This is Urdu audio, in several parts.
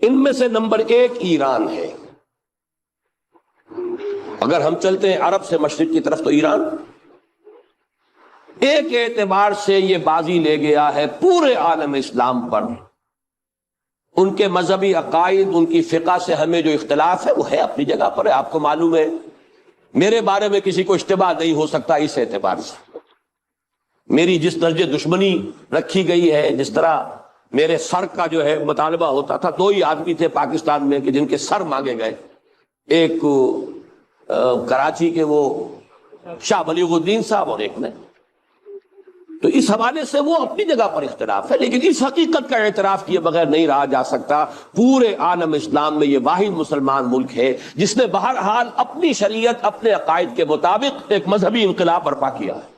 ان میں سے نمبر 1 ایران ہے۔ اگر ہم چلتے ہیں عرب سے مشرق کی طرف تو ایران ایک اعتبار سے یہ بازی لے گیا ہے پورے عالم اسلام پر۔ ان کے مذہبی عقائد، ان کی فقہ سے ہمیں جو اختلاف ہے وہ ہے اپنی جگہ پر ہے۔ آپ کو معلوم ہے میرے بارے میں کسی کو اشتباہ نہیں ہو سکتا اس اعتبار سے۔ میری جس درجے دشمنی رکھی گئی ہے، جس طرح میرے سر کا جو ہے مطالبہ ہوتا تھا، 2 ہی آدمی تھے پاکستان میں کہ جن کے سر مانگے گئے، ایک کراچی کے وہ شاہ بلیغ الدین صاحب اور ایک نے۔ تو اس حوالے سے وہ اپنی جگہ پر اختلاف ہے، لیکن اس حقیقت کا اعتراف کیے بغیر نہیں رہا جا سکتا پورے عالم اسلام میں یہ واحد مسلمان ملک ہے جس نے بہرحال اپنی شریعت، اپنے عقائد کے مطابق ایک مذہبی انقلاب برپا کیا ہے۔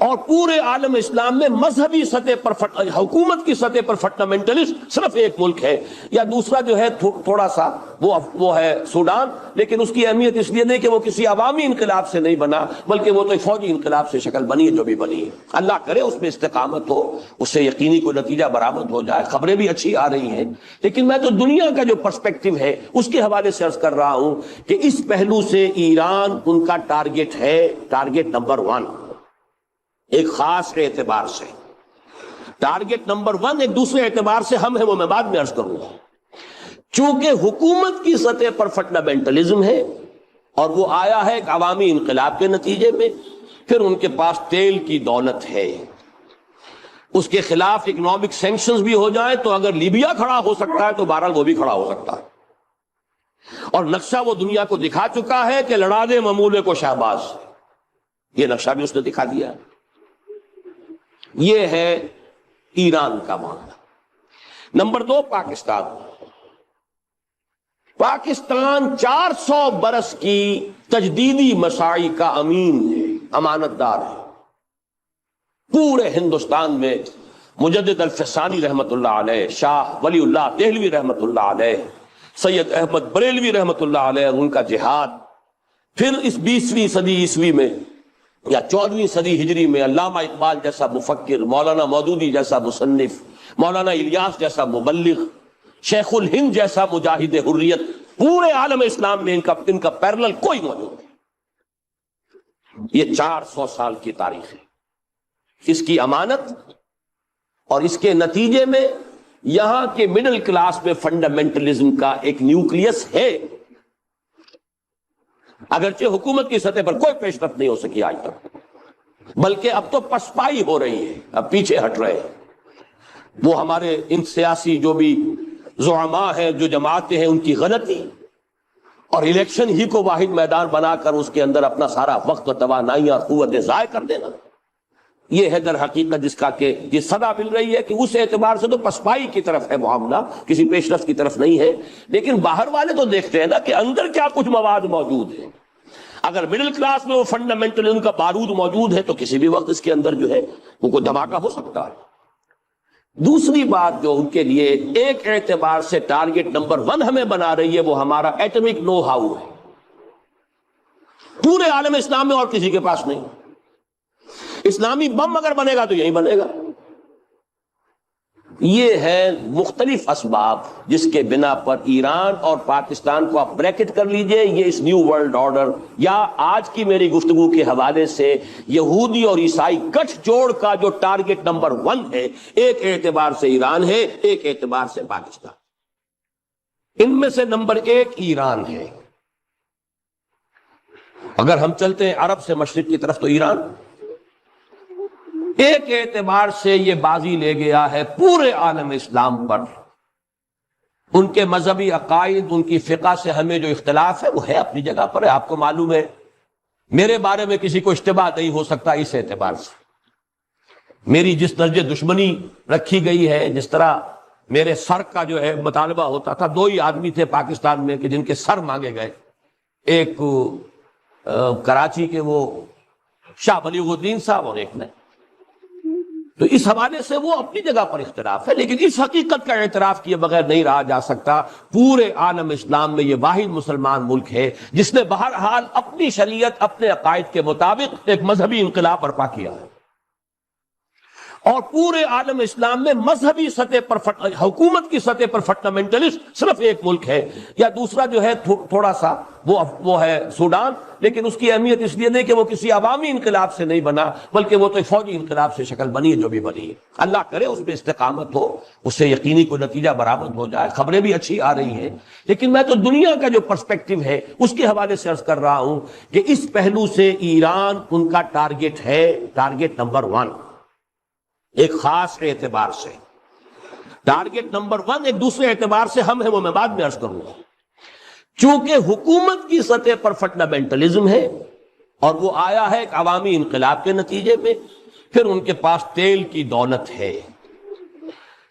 اور پورے عالم اسلام میں مذہبی سطح پر حکومت کی سطح پر فنڈامنٹلسٹ صرف ایک ملک ہے، یا دوسرا جو ہے تھوڑا سا وہ ہے سوڈان، لیکن اس کی اہمیت اس لیے نہیں کہ وہ کسی عوامی انقلاب سے نہیں بنا، بلکہ وہ تو ایک فوجی انقلاب سے شکل بنی ہے جو بھی بنی ہے۔ اللہ کرے اس میں استقامت ہو، اس سے یقینی کوئی نتیجہ برآمد ہو جائے۔ خبریں بھی اچھی آ رہی ہیں، لیکن میں تو دنیا کا جو پرسپیکٹو ہے اس کے حوالے سے عرض کر رہا ہوں کہ اس پہلو سے ایران ان کا ٹارگٹ ہے، ٹارگٹ نمبر 1 ایک خاص اعتبار سے۔ ٹارگٹ نمبر 1 ایک دوسرے اعتبار سے ہم ہیں، وہ میں بعد میں عرض کروں گا۔ چونکہ حکومت کی سطح پر فنڈامنٹلزم ہے اور وہ آیا ہے ایک عوامی انقلاب کے نتیجے میں، پھر ان کے پاس تیل کی دولت ہے، اس کے خلاف اکنامک سینکشنز بھی ہو جائیں تو اگر لیبیا کھڑا ہو سکتا ہے تو بہرحال وہ بھی کھڑا ہو سکتا ہے۔ اور نقشہ وہ دنیا کو دکھا چکا ہے کہ لڑا دے ممولے کو شہباز، یہ نقشہ بھی اس نے دکھا دیا ہے۔ یہ ہے ایران کا معاملہ۔ نمبر 2 پاکستان۔ پاکستان 400 برس کی تجدیدی مساعی کا امین ہے، امانت دار ہے۔ پورے ہندوستان میں مجدد الفسانی رحمت اللہ علیہ، شاہ ولی اللہ دہلوی رحمت اللہ علیہ، سید احمد بریلوی رحمت اللہ علیہ، ان کا جہاد، پھر اس 20ویں صدی عیسوی میں یا 14ویں صدی ہجری میں علامہ اقبال جیسا مفکر، مولانا مودودی جیسا مصنف، مولانا الیاس جیسا مبلغ، شیخ الہند جیسا مجاہد حریت، پورے عالم اسلام میں ان کا پیرلل کوئی موجود نہیں۔ یہ 400 سال کی تاریخ ہے، اس کی امانت اور اس کے نتیجے میں یہاں کے مڈل کلاس میں فنڈامنٹلزم کا ایک نیوکلیس ہے، اگرچہ حکومت کی سطح پر کوئی پیش رفت نہیں ہو سکی آج تک، بلکہ اب تو پسپائی ہو رہی ہے، اب پیچھے ہٹ رہے ہیں۔ وہ ہمارے ان سیاسی جو بھی زعماء ہیں، جو جماعتیں ہیں، ان کی غلطی اور الیکشن ہی کو واحد میدان بنا کر اس کے اندر اپنا سارا وقت و توانائی اور قوتیں ضائع کر دینا، یہ ہے در حقیقت جس کا کہ یہ صدا مل رہی ہے کہ اس اعتبار سے تو پسپائی کی طرف ہے معاملہ، کسی پیش رفت کی طرف نہیں ہے۔ لیکن باہر والے تو دیکھتے ہیں نا کہ اندر کیا کچھ مواد موجود ہے۔ اگر مڈل کلاس میں وہ فنڈامنٹل کا بارود موجود ہے تو کسی بھی وقت اس کے اندر جو ہے وہ کوئی دھماکہ ہو سکتا ہے۔ دوسری بات جو ان کے لیے ایک اعتبار سے ٹارگٹ نمبر 1 ہمیں بنا رہی ہے، وہ ہمارا ایٹمک نو ہاؤ ہے۔ پورے عالم اسلام میں اور کسی کے پاس نہیں۔ اسلامی بم اگر بنے گا تو یہی بنے گا۔ یہ ہے مختلف اسباب جس کے بنا پر ایران اور پاکستان کو آپ بریکٹ کر لیجئے، یہ اس نیو ورلڈ آرڈر یا آج کی میری گفتگو کے حوالے سے یہودی اور عیسائی گٹھ جوڑ کا جو ٹارگٹ نمبر 1 ہے، ایک اعتبار سے ایران ہے، ایک اعتبار سے پاکستان۔ ان میں سے نمبر 1 ایران ہے۔ اگر ہم چلتے ہیں عرب سے مشرق کی طرف تو ایران ایک اعتبار سے یہ بازی لے گیا ہے پورے عالم اسلام پر۔ ان کے مذہبی عقائد، ان کی فقہ سے ہمیں جو اختلاف ہے وہ ہے اپنی جگہ پر ہے۔ آپ کو معلوم ہے میرے بارے میں کسی کو اشتباہ نہیں ہو سکتا اس اعتبار سے۔ میری جس درجے دشمنی رکھی گئی ہے، جس طرح میرے سر کا جو ہے مطالبہ ہوتا تھا، 2 ہی آدمی تھے پاکستان میں کہ جن کے سر مانگے گئے، ایک کراچی کے وہ شاہ بلیغ الدین صاحب اور ایک نے۔ تو اس حوالے سے وہ اپنی جگہ پر اختلاف ہے، لیکن اس حقیقت کا اعتراف کیے بغیر نہیں رہا جا سکتا پورے عالم اسلام میں یہ واحد مسلمان ملک ہے جس نے بہرحال اپنی شریعت، اپنے عقائد کے مطابق ایک مذہبی انقلاب برپا کیا ہے۔ اور پورے عالم اسلام میں مذہبی سطح پر حکومت کی سطح پر فنڈامنٹلسٹ صرف ایک ملک ہے، یا دوسرا جو ہے تھوڑا سا وہ ہے سوڈان، لیکن اس کی اہمیت اس لیے نہیں کہ وہ کسی عوامی انقلاب سے نہیں بنا، بلکہ وہ تو فوجی انقلاب سے شکل بنی ہے جو بھی بنی ہے۔ اللہ کرے اس پہ استقامت ہو، اس سے یقینی کوئی نتیجہ برآمد ہو جائے۔ خبریں بھی اچھی آ رہی ہیں، لیکن میں تو دنیا کا جو پرسپیکٹو ہے اس کے حوالے سے عرض کر رہا ہوں کہ اس پہلو سے ایران ان کا ٹارگٹ ہے، ٹارگٹ نمبر 1 ایک خاص اعتبار سے۔ ٹارگٹ نمبر 1 ایک دوسرے اعتبار سے ہم ہیں، وہ میں بعد میں عرض کروں گا۔ چونکہ حکومت کی سطح پر فنڈامنٹلزم ہے اور وہ آیا ہے ایک عوامی انقلاب کے نتیجے میں، پھر ان کے پاس تیل کی دولت ہے،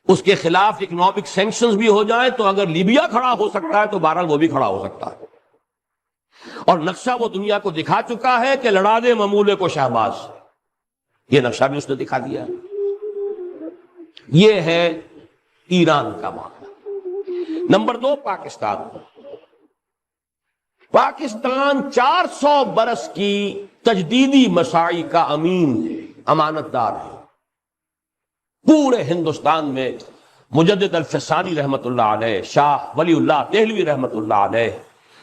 اس کے خلاف اکنامک سینکشنز بھی ہو جائیں تو اگر لیبیا کھڑا ہو سکتا ہے تو بہرحال وہ بھی کھڑا ہو سکتا ہے، اور نقشہ وہ دنیا کو دکھا چکا ہے کہ لڑا دے ممولے کو شہباز، یہ نقشہ بھی اس نے دکھا دیا ہے۔ یہ ہے ایران کا معاملہ۔ نمبر 2 پاکستان۔ پاکستان 400 برس کی تجدیدی مساعی کا امین ہے، امانت دار ہے۔ پورے ہندوستان میں مجدد الفسانی رحمت اللہ علیہ، شاہ ولی اللہ دہلوی رحمت اللہ علیہ،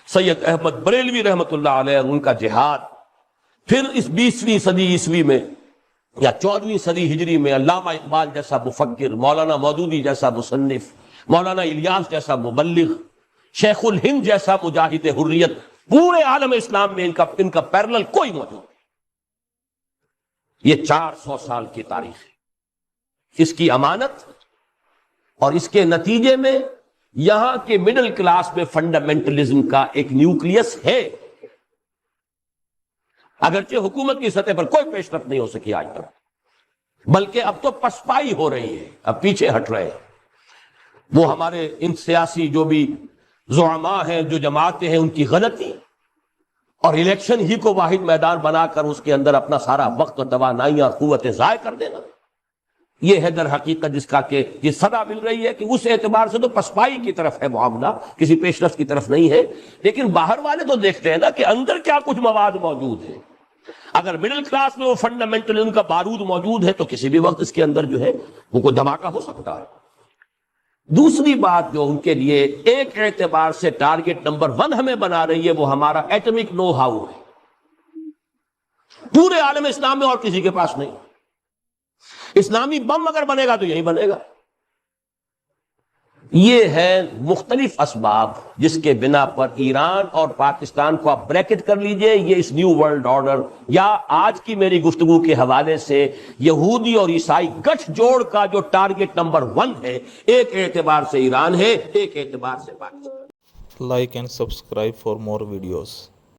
سید احمد بریلوی رحمت اللہ علیہ، ان کا جہاد، پھر اس 20ویں صدی عیسوی میں یا 14ویں صدی ہجری میں علامہ اقبال جیسا مفکر، مولانا مودودی جیسا مصنف، مولانا الیاس جیسا مبلغ، شیخ الہند جیسا مجاہد حریت، پورے عالم اسلام میں ان کا پیرلل کوئی موجود نہیں۔ یہ 400 سال کی تاریخ ہے، اس کی امانت، اور اس کے نتیجے میں یہاں کے مڈل کلاس میں فنڈامنٹلزم کا ایک نیوکلیس ہے، اگرچہ حکومت کی سطح پر کوئی پیش رفت نہیں ہو سکی آج تک، بلکہ اب تو پسپائی ہو رہی ہے، اب پیچھے ہٹ رہے ہیں۔ وہ ہمارے ان سیاسی جو بھی زعماء ہیں، جو جماعتیں ہیں، ان کی غلطی اور الیکشن ہی کو واحد میدان بنا کر اس کے اندر اپنا سارا وقت اور توانائیاں اور قوتیں ضائع کر دینا، یہ ہے در حقیقت جس کا کہ یہ صدا مل رہی ہے کہ اس اعتبار سے تو پسپائی کی طرف ہے معاملہ، کسی پیش رفت کی طرف نہیں ہے۔ لیکن باہر والے تو دیکھتے ہیں نا کہ اندر کیا کچھ مواد موجود ہے۔ اگر مڈل کلاس میں وہ فنڈامنٹلزم کا بارود موجود ہے تو کسی بھی وقت اس کے اندر جو ہے وہ کوئی دھماکہ ہو سکتا ہے۔ دوسری بات جو ان کے لیے ایک اعتبار سے ٹارگٹ نمبر 1 ہمیں بنا رہی ہے، وہ ہمارا ایٹمک نو ہاؤ ہے۔ پورے عالم اسلام میں اور کسی کے پاس نہیں۔ اسلامی بم اگر بنے گا تو یہی بنے گا۔ یہ ہے مختلف اسباب جس کے بنا پر ایران اور پاکستان کو آپ بریکٹ کر لیجئے، یہ اس نیو ورلڈ آرڈر یا آج کی میری گفتگو کے حوالے سے یہودی اور عیسائی گٹھ جوڑ کا جو ٹارگٹ نمبر 1 ہے، ایک اعتبار سے ایران ہے، ایک اعتبار سے Pakistan. Like and subscribe for more videos.